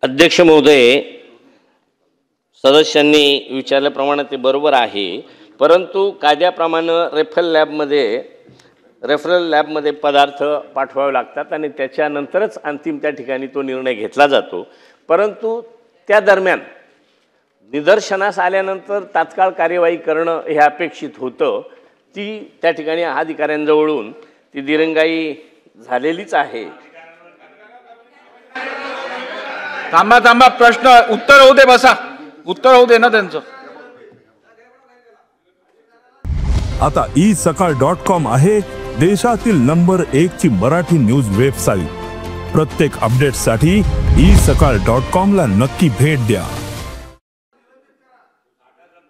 अध्यक्ष महोदय, सदस्यांनी विचारल्याप्रमाणे ते बरोबर आहे, परंतु कायद्याप्रमाणे रेफरल लॅबमध्ये पदार्थ पाठवावे लागतात आणि त्याच्यानंतरच अंतिम त्या ठिकाणी तो निर्णय घेतला जातो। परंतु त्या दरम्यान निदर्शनास आल्यानंतर तात्काळ कार्यवाही करणं हे अपेक्षित होतं। ती त्या ठिकाणी अधिकाऱ्यांजवळून ती दिरंगाई झालेलीच आहे। थांबा प्रश्न उत्तर होऊ दे, बसा, उत्तर होऊ दे ना त्यांचं। आता isakal.com आहे देशातील नंबर 1 ची मराठी न्यूज वेबसाईट। प्रत्येक अपडेटसाठी isakal.com ला नक्की भेट द्या।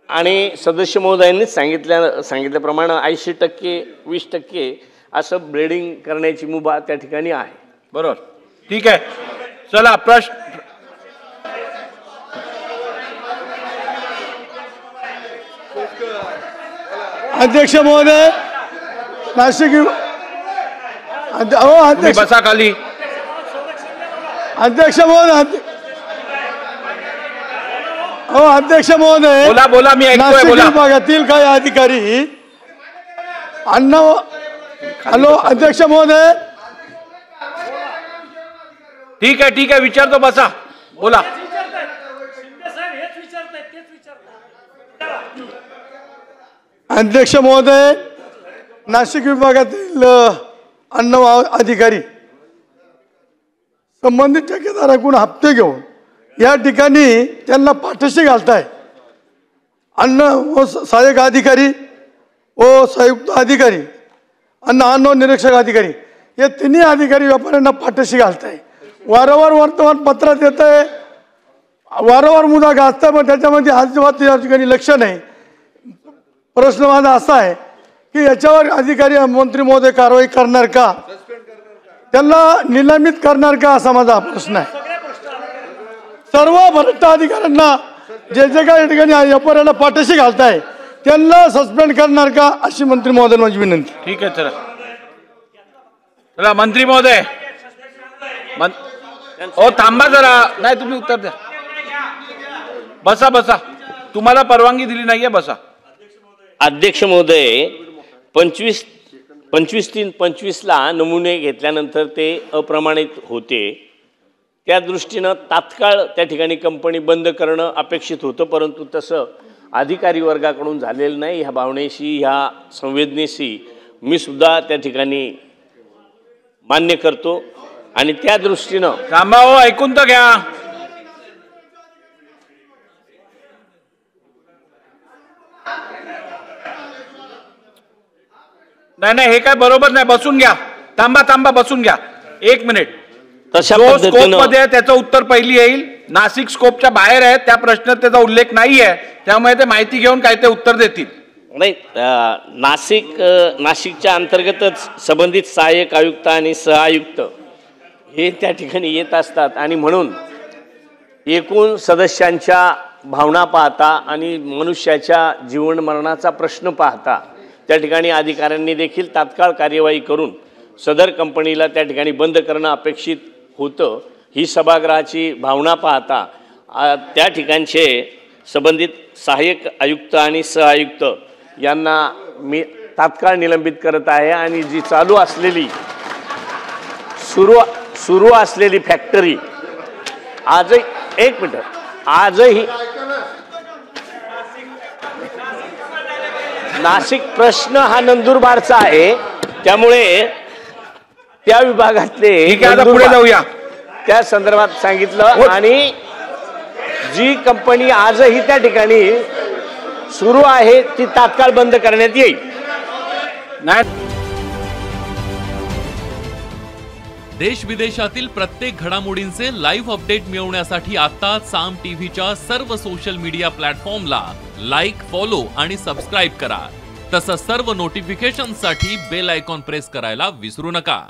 आणि सदस्य महोदयांनी सांगितल्याप्रमाणे 80% 20% असं ब्रेडिंग करण्याची मुभा त्या ठिकाणी आहे। बरोबर, ठीक आहे, चला प्रश्न। अध्यक्ष महोदय, नाशिक अध्यक्ष बसा खाली। अध्यक्ष महोदय, अध्यक्ष महोदय, बोला, मी ऐकतोय, बोला। नाशिक विभागातील काही अधिकारी हॅलो अध्यक्ष महोदय, ठीक आहे, विचारतो, बसा, बोला। अध्यक्ष महोदय, नाशिक विभागातील अन्न अधिकारी संबंधित ठेकेदाराकडून हप्ते घेऊन या ठिकाणी त्यांना पाठीशी घालताय। अन्न सहाय्यक अधिकारी व संयुक्त अधिकारी, अन्न निरीक्षक अधिकारी, हे तिन्ही अधिकारी व्यापाऱ्यांना पाठीशी घालताय। वारंवार वर्तमानपत्रात येत आहे, वारंवार मुद्दा गाजताय, पण त्याच्यामध्ये अजिबात या ठिकाणी लक्ष नाही। प्रश्न माझा असा आहे की याच्यावर अधिकारी मंत्री महोदय कारवाई करणार का, त्यांना निलंबित करणार का, असा माझा प्रश्न आहे। सर्व भ्रष्ट अधिकाऱ्यांना जे काही या ठिकाणी व्यापाऱ्याला पाठीशी घालताय त्यांना सस्पेंड करणार का, अशी मंत्री महोदय माझी विनंती। ठीक आहे, चला मंत्री महोदय, थांबा जरा, नाही तुम्ही उत्तर द्या। बसा, तुम्हाला परवानगी दिली नाहीये, बसा। अध्यक्ष महोदय, 25/3/25ला नमुने घेतल्यानंतर ते अप्रमाणित होते। त्या दृष्टीनं तात्काळ त्या ठिकाणी कंपनी बंद करणं अपेक्षित होतं, परंतु तसं अधिकारी वर्गाकडून झालेलं नाही। ह्या भावनेशी, ह्या संवेदनेशी मी सुद्धा त्या ठिकाणी मान्य करतो आणि त्या दृष्टीनं थांबा, ऐकून तर घ्या। नाही, हे काय बरोबर नाही, बसून घ्या। थांबा, बसून घ्या, 1 मिनिट। स्कोप मध्ये त्याचं उत्तर पहिली येईल, नाशिक स्कोपच्या बाहेर आहे, त्या प्रश्नात त्याचा उल्लेख नाहीये, त्यामुळे ते माहिती घेऊन काय ते उत्तर देतील। नाही, नाशिकच्या अंतर्गतच संबंधित सहाय्यक आयुक्त आणि सहआयुक्त हे त्या ठिकाणी येत असतात आणि म्हणून एकूण सदस्यांच्या भावना पाहता आणि मनुष्याच्या जीवन मरणाचा प्रश्न पाहता त्या ठिकाणी अधिकाऱ्यांनी देखील तात्काळ कार्यवाही करून सदर कंपनीला त्या ठिकाणी बंद करणं अपेक्षित होतं। ही सभागृहाची भावना पाहता त्या ठिकाणचे संबंधित सहाय्यक आयुक्त आणि सहआयुक्त यांना मी तात्काळ निलंबित करत आहे आणि जी चालू असलेली सुरू असलेली फॅक्टरी आजही, 1 मिनिट, आजही नाशिक प्रश्न हा नंदुरबारचा आहे, त्यामुळे त्या विभागातले पुढे जाऊया, त्या संदर्भात सांगितलं आणि जी कंपनी आजही त्या ठिकाणी सुरू आहे ती तात्काळ बंद करण्यात येईल। देश विदेशातील प्रत्येक घडामोडींचे लाईव्ह अपडेट मिळवण्यासाठी आता साम टीव्हीच्या सर्व सोशल मीडिया प्लॅटफॉर्मला लाईक, फॉलो आणि सबस्क्राईब करा। तसंच सर्व नोटिफिकेशनसाठी बेल आयकॉन प्रेस करायला विसरू नका।